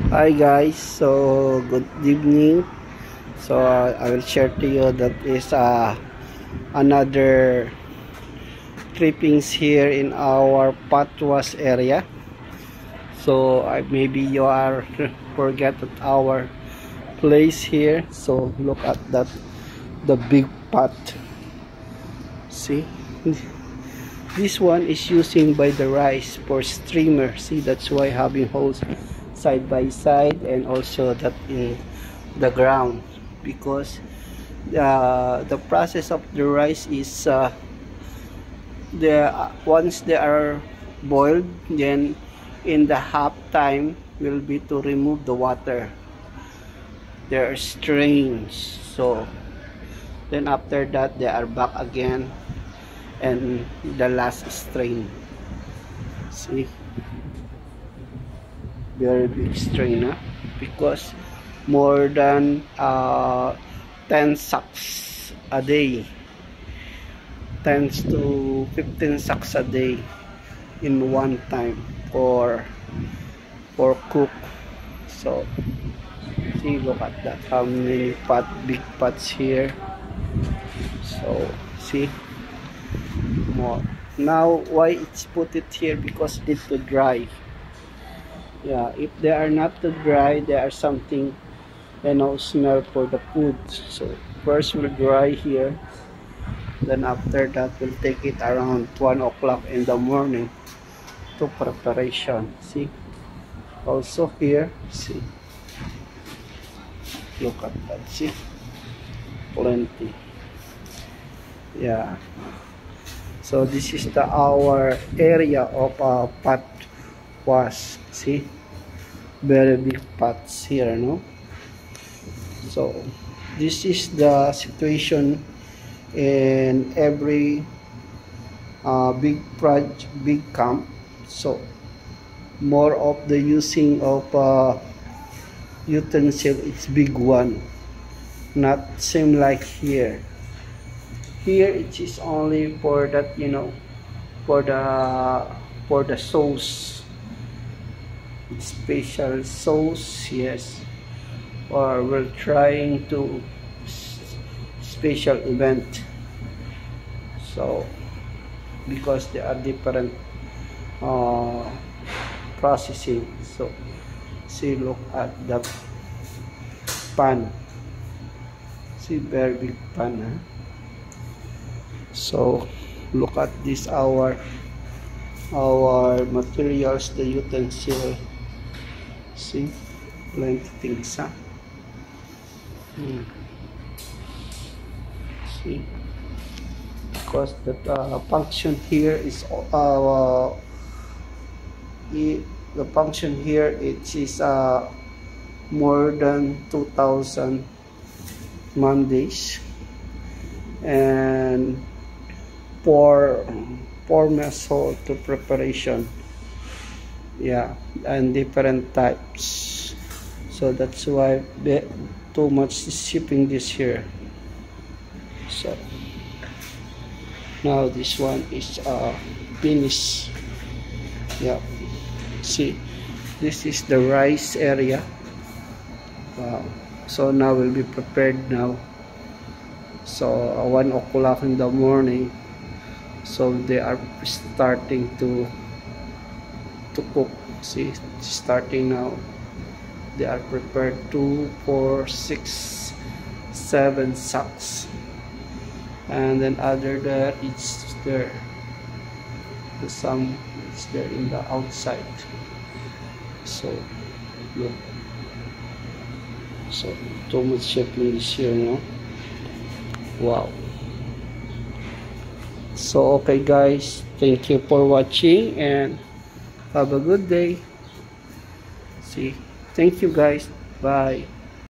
Hi guys, so good evening. So I will share to you that is another clippings here in our Patwas area. So maybe you are forget at our place here. So look at that, the big pot. See, this one is using by the rice for streamer. See, that's why having holes side by side and also that in the ground, because the process of the rice is once they are boiled, then in the half time will be to remove the water. They are strained, so then after that they are back again and the last strain. See, very big strain, huh? Because more than 10 sacks a day, 10 to 15 sacks a day in one time for cook. So see, look at that, how many big pots here. So see, more now. Why it's put it here? Because it to dry. Yeah, if they are not too dry, there are something, smell for the food. So first we'll dry here, then after that we'll take it around 1 o'clock in the morning to preparation. See, also here, see, look at that, see, plenty. Yeah, so this is our area of pot was. See, very big pots here, no? So this is the situation in every big camp. So more of the using of utensil, it's big one, not same like here. Here it is only for that, for the sauce, special sauce, yes, or we're trying to special event. So because they are different processing. So see, look at the pan, see, very big pan, huh? So look at this, our materials, the utensil. See, plenty things, huh? See, because the function here is the function here, it is more than 2,000 Mondays and four method to preparation. Yeah, and different types. So that's why too much shipping this here. So now this one is finished. Yeah, see, this is the rice area. Wow. So now will be prepared now. So 1 o'clock in the morning, so they are starting to cook. See, starting now. They are prepared 2, 4, 6, 7 sacks, and then other there, it's there, the some is there in the outside. So look, so too much shipping this here, no? Wow. So okay guys, thank you for watching and have a good day. See, thank you guys, bye.